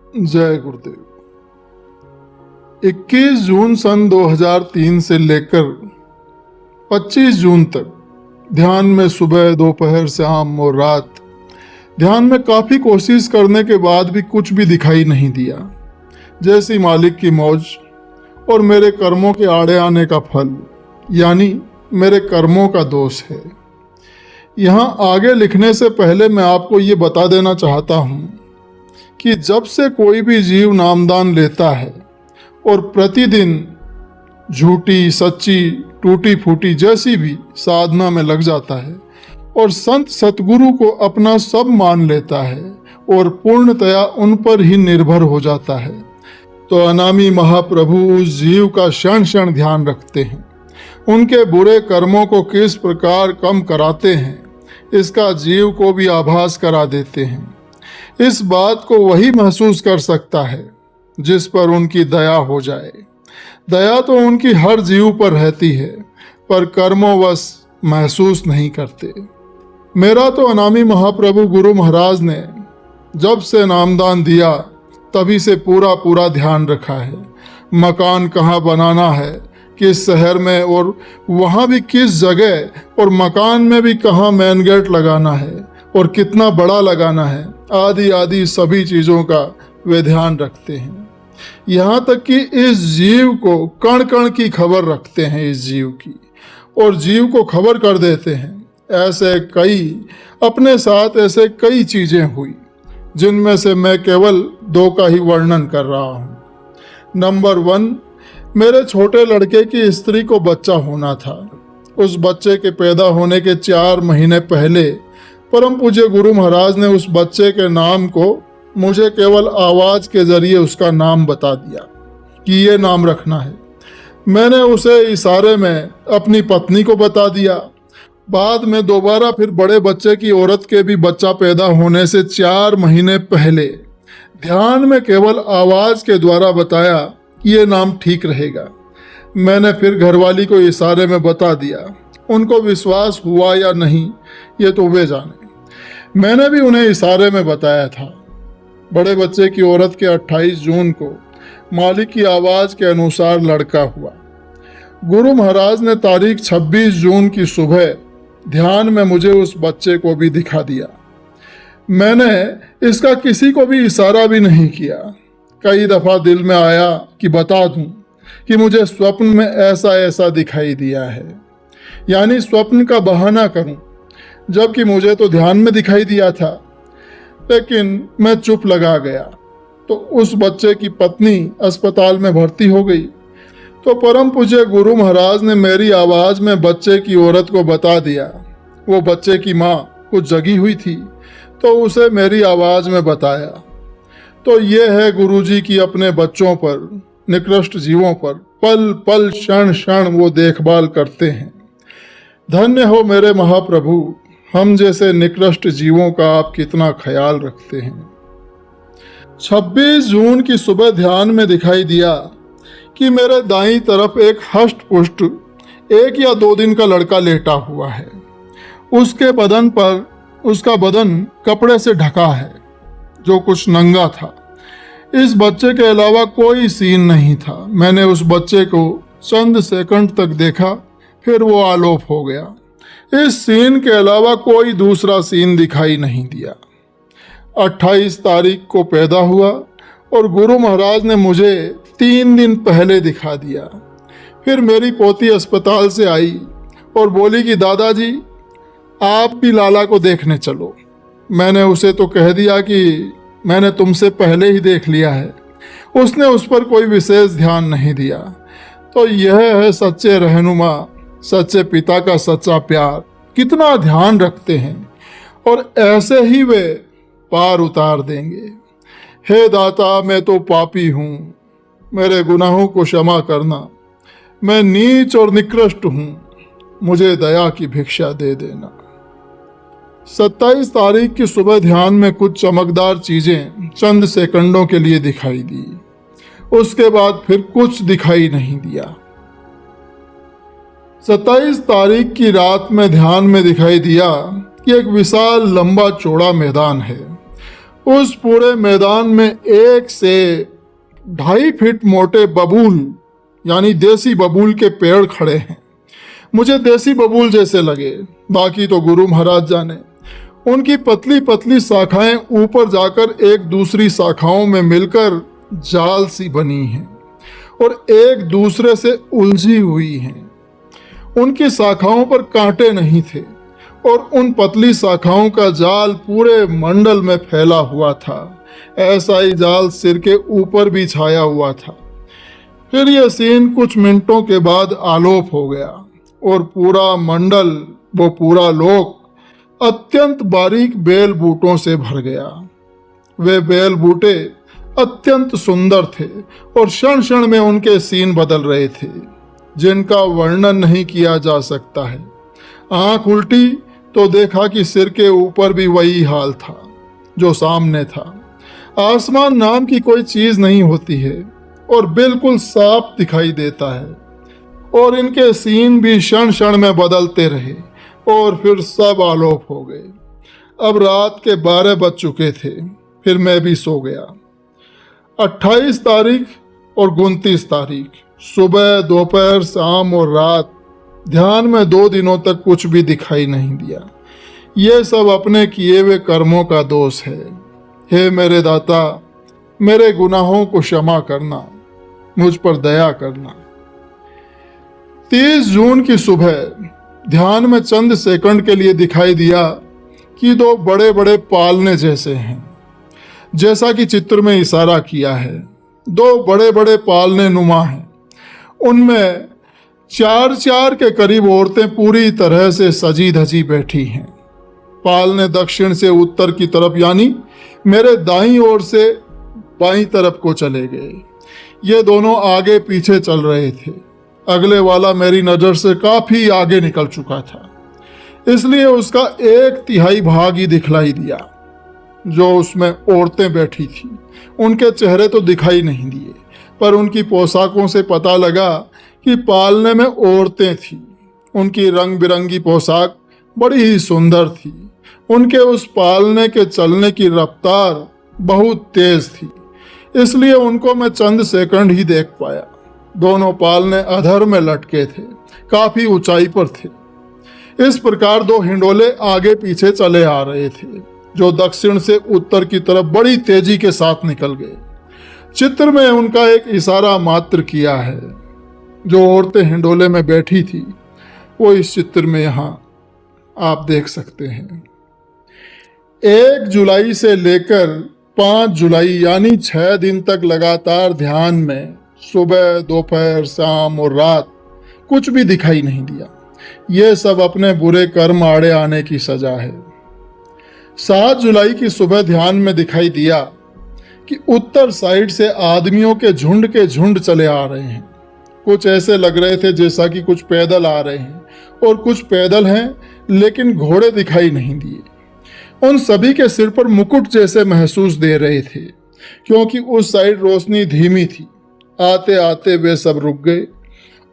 जय गुरुदेव। 21 जून सन 2003 से लेकर 25 जून तक ध्यान में सुबह, दोपहर, शाम और रात ध्यान में काफ़ी कोशिश करने के बाद भी कुछ भी दिखाई नहीं दिया। जैसी मालिक की मौज और मेरे कर्मों के आड़े आने का फल, यानी मेरे कर्मों का दोष है। यहाँ आगे लिखने से पहले मैं आपको ये बता देना चाहता हूँ कि जब से कोई भी जीव नामदान लेता है और प्रतिदिन झूठी, सच्ची, टूटी फूटी जैसी भी साधना में लग जाता है और संत सतगुरु को अपना सब मान लेता है और पूर्णतया उन पर ही निर्भर हो जाता है, तो अनामी महाप्रभु उस जीव का क्षण क्षण ध्यान रखते हैं। उनके बुरे कर्मों को किस प्रकार कम कराते हैं, इसका जीव को भी आभास करा देते हैं। इस बात को वही महसूस कर सकता है जिस पर उनकी दया हो जाए। दया तो उनकी हर जीव पर रहती है, पर कर्मोवश महसूस नहीं करते। मेरा तो अनामी महाप्रभु गुरु महाराज ने जब से नामदान दिया तभी से पूरा ध्यान रखा है। मकान कहाँ बनाना है, किस शहर में, और वहाँ भी किस जगह, और मकान में भी कहाँ मेन गेट लगाना है और कितना बड़ा लगाना है, आदि सभी चीज़ों का वे ध्यान रखते हैं। यहाँ तक कि इस जीव को कण कण की खबर रखते हैं, इस जीव की, और जीव को खबर कर देते हैं। अपने साथ ऐसे कई चीज़ें हुई जिनमें से मैं केवल 2 का ही वर्णन कर रहा हूँ। नंबर 1, मेरे छोटे लड़के की स्त्री को बच्चा होना था। उस बच्चे के पैदा होने के 4 महीने पहले परम पूज्य गुरु महाराज ने उस बच्चे के नाम को मुझे केवल आवाज के जरिए उसका नाम बता दिया कि ये नाम रखना है। मैंने उसे इशारे में अपनी पत्नी को बता दिया। बाद में दोबारा फिर बड़े बच्चे की औरत के भी बच्चा पैदा होने से 4 महीने पहले ध्यान में केवल आवाज के द्वारा बताया कि ये नाम ठीक रहेगा। मैंने फिर घरवाली को इशारे में बता दिया। उनको विश्वास हुआ या नहीं ये तो वे जाने। मैंने भी उन्हें इशारे में बताया था। बड़े बच्चे की औरत के 28 जून को मालिक की आवाज के अनुसार लड़का हुआ। गुरु महाराज ने तारीख 26 जून की सुबह ध्यान में मुझे उस बच्चे को भी दिखा दिया। मैंने इसका किसी को भी इशारा भी नहीं किया। कई दफा दिल में आया कि बता दूं कि मुझे स्वप्न में ऐसा दिखाई दिया है, यानी स्वप्न का बहाना करूं, जबकि मुझे तो ध्यान में दिखाई दिया था। लेकिन मैं चुप लगा गया। तो उस बच्चे की पत्नी अस्पताल में भर्ती हो गई। तो परम पूज्य गुरु महाराज ने मेरी आवाज में बच्चे की औरत को बता दिया। वो बच्चे की माँ कुछ जगी हुई थी तो उसे मेरी आवाज में बताया। तो ये है गुरुजी की अपने बच्चों पर, निकृष्ट जीवों पर पल पल क्षण क्षण वो देखभाल करते हैं। धन्य हो मेरे महाप्रभु, हम जैसे निकृष्ट जीवों का आप कितना ख्याल रखते हैं। 26 जून की सुबह ध्यान में दिखाई दिया कि मेरे दाईं तरफ एक हष्ट पुष्ट 1 या 2 दिन का लड़का लेटा हुआ है। उसके बदन पर उसका बदन कपड़े से ढका है जो कुछ नंगा था। इस बच्चे के अलावा कोई सीन नहीं था। मैंने उस बच्चे को चंद सेकंड तक देखा, फिर वो आलोप हो गया। इस सीन के अलावा कोई दूसरा सीन दिखाई नहीं दिया। 28 तारीख को पैदा हुआ और गुरु महाराज ने मुझे 3 दिन पहले दिखा दिया। फिर मेरी पोती अस्पताल से आई और बोली कि दादाजी आप भी लाला को देखने चलो। मैंने उसे तो कह दिया कि मैंने तुमसे पहले ही देख लिया है। उसने उस पर कोई विशेष ध्यान नहीं दिया। तो यह है सच्चे रहनुमा, सच्चे पिता का सच्चा प्यार, कितना ध्यान रखते हैं और ऐसे ही वे पार उतार देंगे। हे दाता, मैं तो पापी हूँ, मेरे गुनाहों को क्षमा करना। मैं नीच और निकृष्ट हूँ, मुझे दया की भिक्षा दे देना। 27 तारीख की सुबह ध्यान में कुछ चमकदार चीजें चंद सेकंडों के लिए दिखाई दी। उसके बाद फिर कुछ दिखाई नहीं दिया। 27 तारीख की रात में ध्यान में दिखाई दिया कि एक विशाल लंबा चौड़ा मैदान है। उस पूरे मैदान में 1 से 2.5 फीट मोटे बबूल यानी देसी बबूल के पेड़ खड़े हैं। मुझे देसी बबूल जैसे लगे, बाकी तो गुरु महाराज जाने। उनकी पतली पतली शाखाएं ऊपर जाकर एक दूसरी शाखाओं में मिलकर जाल सी बनी हैं और एक दूसरे से उलझी हुई हैं। उनकी शाखाओं पर कांटे नहीं थे और उन पतली शाखाओं का जाल पूरे मंडल में फैला हुआ था। ऐसा ही जाल सिर के ऊपर भी छाया हुआ था। फिर यह सीन कुछ मिनटों के बाद आलोप हो गया और पूरा मंडल, वो पूरा लोक अत्यंत बारीक बेल बूटों से भर गया। वे बेल बूटे अत्यंत सुंदर थे और क्षण क्षण में उनके सीन बदल रहे थे, जिनका वर्णन नहीं किया जा सकता है। आंख उल्टी तो देखा कि सिर के ऊपर भी वही हाल था जो सामने था। आसमान नाम की कोई चीज नहीं होती है और बिल्कुल साफ दिखाई देता है। और इनके सीन भी क्षण क्षण में बदलते रहे और फिर सब आलोप हो गए। अब रात के 12 बज चुके थे। फिर मैं भी सो गया। 28 तारीख और 29 तारीख सुबह, दोपहर, शाम और रात ध्यान में 2 दिनों तक कुछ भी दिखाई नहीं दिया। ये सब अपने किए हुए कर्मों का दोष है। हे मेरे दाता, मेरे गुनाहों को क्षमा करना, मुझ पर दया करना। 30 जून की सुबह ध्यान में चंद सेकंड के लिए दिखाई दिया कि 2 बड़े बड़े पालने जैसे हैं, जैसा कि चित्र में इशारा किया है। 2 बड़े बड़े पालने नुमा हैं। उनमें 4 के करीब औरतें पूरी तरह से सजी धजी बैठी हैं। पालने दक्षिण से उत्तर की तरफ यानी मेरे दाईं ओर से बाईं तरफ को चले गए। ये दोनों आगे पीछे चल रहे थे। अगले वाला मेरी नज़र से काफ़ी आगे निकल चुका था, इसलिए उसका 1/3 भाग ही दिखलाई दिया। जो उसमें औरतें बैठी थी उनके चेहरे तो दिखाई नहीं दिए, पर उनकी पोशाकों से पता लगा कि पालने में औरतें थीं। उनकी रंग बिरंगी पोशाक बड़ी ही सुंदर थी। उनके उस पालने के चलने की रफ्तार बहुत तेज थी, इसलिए उनको मैं चंद सेकंड ही देख पाया। दोनों पालने अधर में लटके थे, काफी ऊंचाई पर थे। इस प्रकार 2 हिंडोले आगे पीछे चले आ रहे थे, जो दक्षिण से उत्तर की तरफ बड़ी तेजी के साथ निकल गए। चित्र में उनका एक इशारा मात्र किया है। जो औरतें हिंडोले में बैठी थी वो इस चित्र में यहाँ आप देख सकते हैं। 1 जुलाई से लेकर 5 जुलाई यानी 6 दिन तक लगातार ध्यान में सुबह, दोपहर, शाम और रात कुछ भी दिखाई नहीं दिया। ये सब अपने बुरे कर्म आड़े आने की सजा है। 7 जुलाई की सुबह ध्यान में दिखाई दिया कि उत्तर साइड से आदमियों के झुंड चले आ रहे हैं। कुछ ऐसे लग रहे थे जैसा कि कुछ पैदल आ रहे हैं और कुछ पैदल हैं, लेकिन घोड़े दिखाई नहीं दिए। उन सभी के सिर पर मुकुट जैसे महसूस दे रहे थे, क्योंकि उस साइड रोशनी धीमी थी। आते आते वे सब रुक गए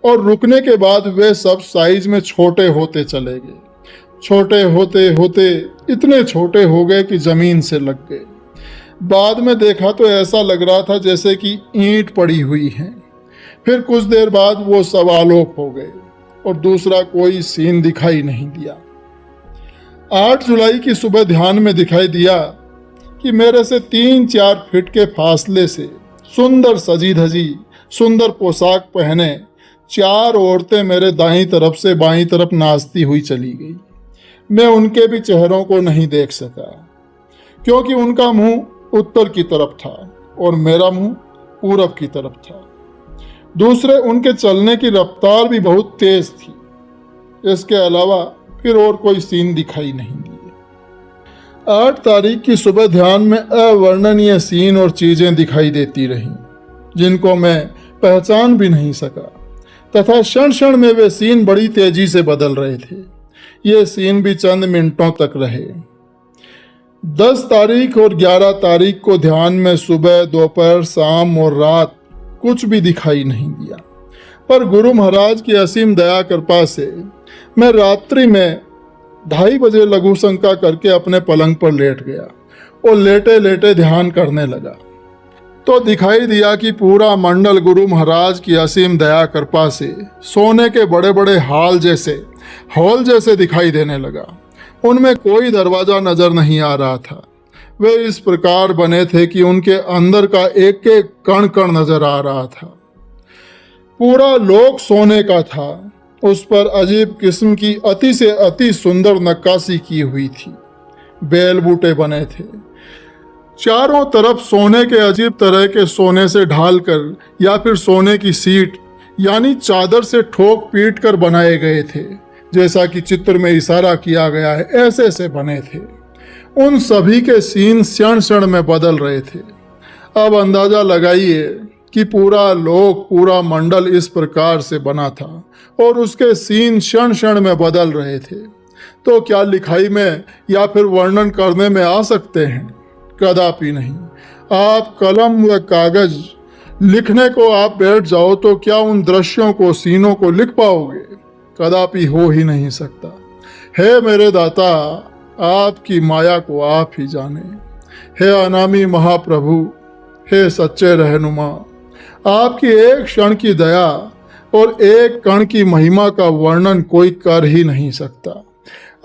और रुकने के बाद वे सब साइज में छोटे होते चले गए। छोटे होते होते इतने छोटे हो गए कि जमीन से लग गए। बाद में देखा तो ऐसा लग रहा था जैसे कि ईंट पड़ी हुई है। फिर कुछ देर बाद वो सब आलोप हो गए और दूसरा कोई सीन दिखाई नहीं दिया। 8 जुलाई की सुबह ध्यान में दिखाई दिया कि मेरे से 3-4 फीट के फासले से सुंदर सजी धजी, सुंदर पोशाक पहने 4 औरतें मेरे दाईं तरफ से बाईं तरफ नाचती हुई चली गई। मैं उनके भी चेहरों को नहीं देख सका, क्योंकि उनका मुंह उत्तर की तरफ था और मेरा मुंह पूरब की तरफ था। दूसरे, उनके चलने की रफ्तार भी बहुत तेज थी। इसके अलावा फिर और कोई सीन दिखाई नहीं दिए। 8 तारीख की सुबह ध्यान में अवर्णनीय सीन और चीजें दिखाई देती रहीं, जिनको मैं पहचान भी नहीं सका, तथा क्षण क्षण में वे सीन बड़ी तेजी से बदल रहे थे। ये सीन भी चंद मिनटों तक रहे। 10 तारीख और 11 तारीख को ध्यान में सुबह, दोपहर, शाम और रात कुछ भी दिखाई नहीं दिया, पर गुरु महाराज की असीम दया कृपा से मैं रात्रि में 2:30 बजे लघु शंका करके अपने पलंग पर लेट गया और लेटे लेटे ध्यान करने लगा तो दिखाई दिया कि पूरा मंडल गुरु महाराज की असीम दया कृपा से सोने के बड़े बड़े हॉल जैसे दिखाई देने लगा। उनमें कोई दरवाजा नजर नहीं आ रहा था। वे इस प्रकार बने थे कि उनके अंदर का एक एक कण कण नजर आ रहा था। पूरा लोक सोने का था। उस पर अजीब किस्म की अति से अति सुंदर नक्काशी की हुई थी। बेल बूटे बने थे। चारों तरफ सोने के अजीब तरह के सोने से ढालकर या फिर सोने की सीट यानी चादर से ठोक पीट कर बनाए गए थे। जैसा कि चित्र में इशारा किया गया है, ऐसे से बने थे। उन सभी के सीन क्षण क्षण में बदल रहे थे। अब अंदाजा लगाइए कि पूरा लोक, पूरा मंडल इस प्रकार से बना था और उसके सीन क्षण क्षण में बदल रहे थे। तो क्या लिखाई में या फिर वर्णन करने में आ सकते हैं? कदापि नहीं। आप कलम व कागज लिखने को आप बैठ जाओ तो क्या उन दृश्यों को, सीनों को लिख पाओगे? कदापि हो ही नहीं सकता। हे मेरे दाता, आपकी माया को आप ही जाने। हे अनामी महाप्रभु, हे सच्चे रहनुमा, आपकी एक क्षण की दया और एक कण की महिमा का वर्णन कोई कर ही नहीं सकता।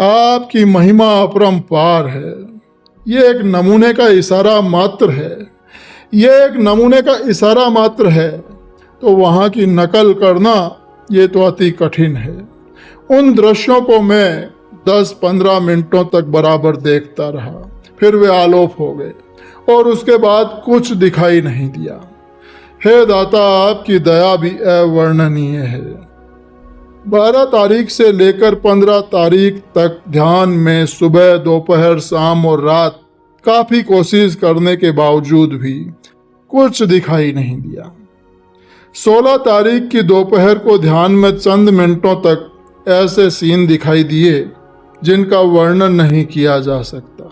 आपकी महिमा अपरंपार है। ये एक नमूने का इशारा मात्र है। ये एक नमूने का इशारा मात्र है, तो वहाँ की नकल करना ये तो अति कठिन है। उन दृश्यों को मैं 10-15 मिनटों तक बराबर देखता रहा, फिर वे आलोप हो गए और उसके बाद कुछ दिखाई नहीं दिया। हे दाता, आपकी दया भी अवर्णनीय है। 12 तारीख से लेकर 15 तारीख तक ध्यान में सुबह, दोपहर, शाम और रात काफी कोशिश करने के बावजूद भी कुछ दिखाई नहीं दिया। 16 तारीख की दोपहर को ध्यान में चंद मिनटों तक ऐसे सीन दिखाई दिए जिनका वर्णन नहीं किया जा सकता।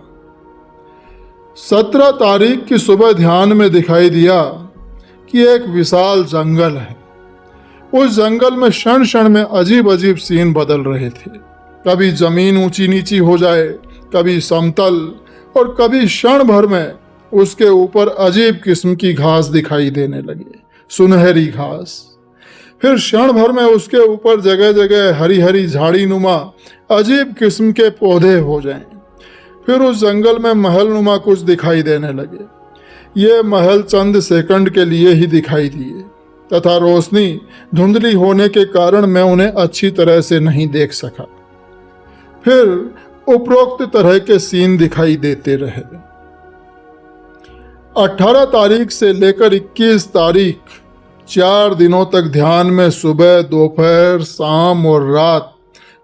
17 तारीख की सुबह ध्यान में दिखाई दिया कि एक विशाल जंगल है। उस जंगल में क्षण क्षण में अजीब अजीब सीन बदल रहे थे। कभी जमीन ऊंची नीची हो जाए, कभी समतल, और कभी क्षण भर में उसके ऊपर अजीब किस्म की घास दिखाई देने लगे, सुनहरी घास। फिर क्षण भर में उसके ऊपर जगह जगह हरी हरी झाड़ी नुमा अजीब किस्म के पौधे हो जाएं। फिर उस जंगल में महल नुमा कुछ दिखाई देने लगे। ये महल चंद सेकंड के लिए ही दिखाई दिए तथा रोशनी धुंधली होने के कारण मैं उन्हें अच्छी तरह से नहीं देख सका। फिर उपरोक्त तरह के सीन दिखाई देते रहे। 18 तारीख से लेकर 21 तारीख 4 दिनों तक ध्यान में सुबह, दोपहर, शाम और रात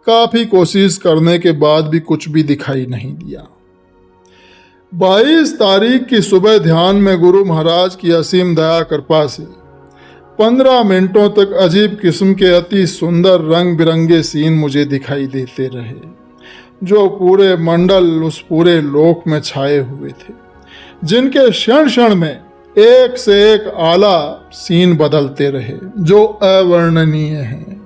काफी कोशिश करने के बाद भी कुछ भी दिखाई नहीं दिया। 22 तारीख की सुबह ध्यान में गुरु महाराज की असीम दया कृपा से 15 मिनटों तक अजीब किस्म के अति सुंदर रंग बिरंगे सीन मुझे दिखाई देते रहे, जो पूरे मंडल, उस पूरे लोक में छाए हुए थे, जिनके क्षण क्षण में एक से एक आला सीन बदलते रहे, जो अवर्णनीय हैं।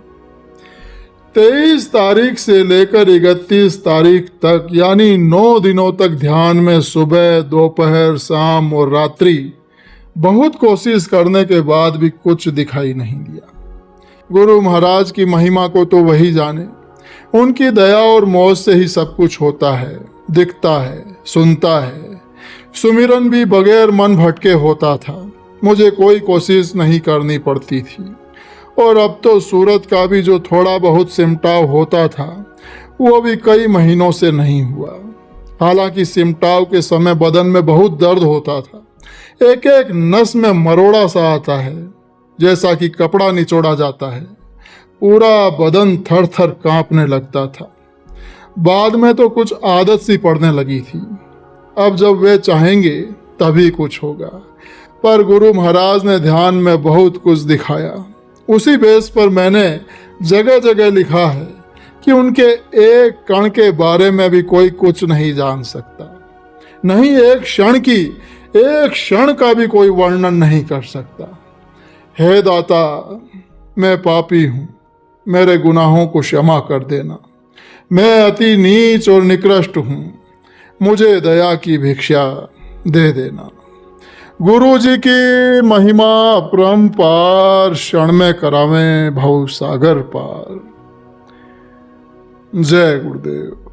23 तारीख से लेकर 31 तारीख तक यानी 9 दिनों तक ध्यान में सुबह, दोपहर, शाम और रात्रि बहुत कोशिश करने के बाद भी कुछ दिखाई नहीं दिया। गुरु महाराज की महिमा को तो वही जाने। उनकी दया और मौज से ही सब कुछ होता है, दिखता है, सुनता है। सुमिरन भी बगैर मन भटके होता था। मुझे कोई कोशिश नहीं करनी पड़ती थी। और अब तो सूरत का भी जो थोड़ा बहुत सिमटाव होता था, वो भी कई महीनों से नहीं हुआ। हालांकि सिमटाव के समय बदन में बहुत दर्द होता था। एक एक नस में मरोड़ा सा आता है, जैसा कि कपड़ा निचोड़ा जाता है। पूरा बदन थर थर कांपने लगता था। बाद में तो कुछ आदत सी पड़ने लगी थी। अब जब वे चाहेंगे तभी कुछ होगा। पर गुरु महाराज ने ध्यान में बहुत कुछ दिखाया। उसी बेस पर मैंने जगह जगह लिखा है कि उनके एक कण के बारे में भी कोई कुछ नहीं जान सकता। नहीं, एक क्षण का भी कोई वर्णन नहीं कर सकता। हे दाता, मैं पापी हूँ, मेरे गुनाहों को क्षमा कर देना। मैं अति नीच और निकृष्ट हूँ। मुझे दया की भिक्षा दे देना। गुरु जी की महिमा अपरंपार, क्षण में करावें भव सागर पार। जय गुरुदेव।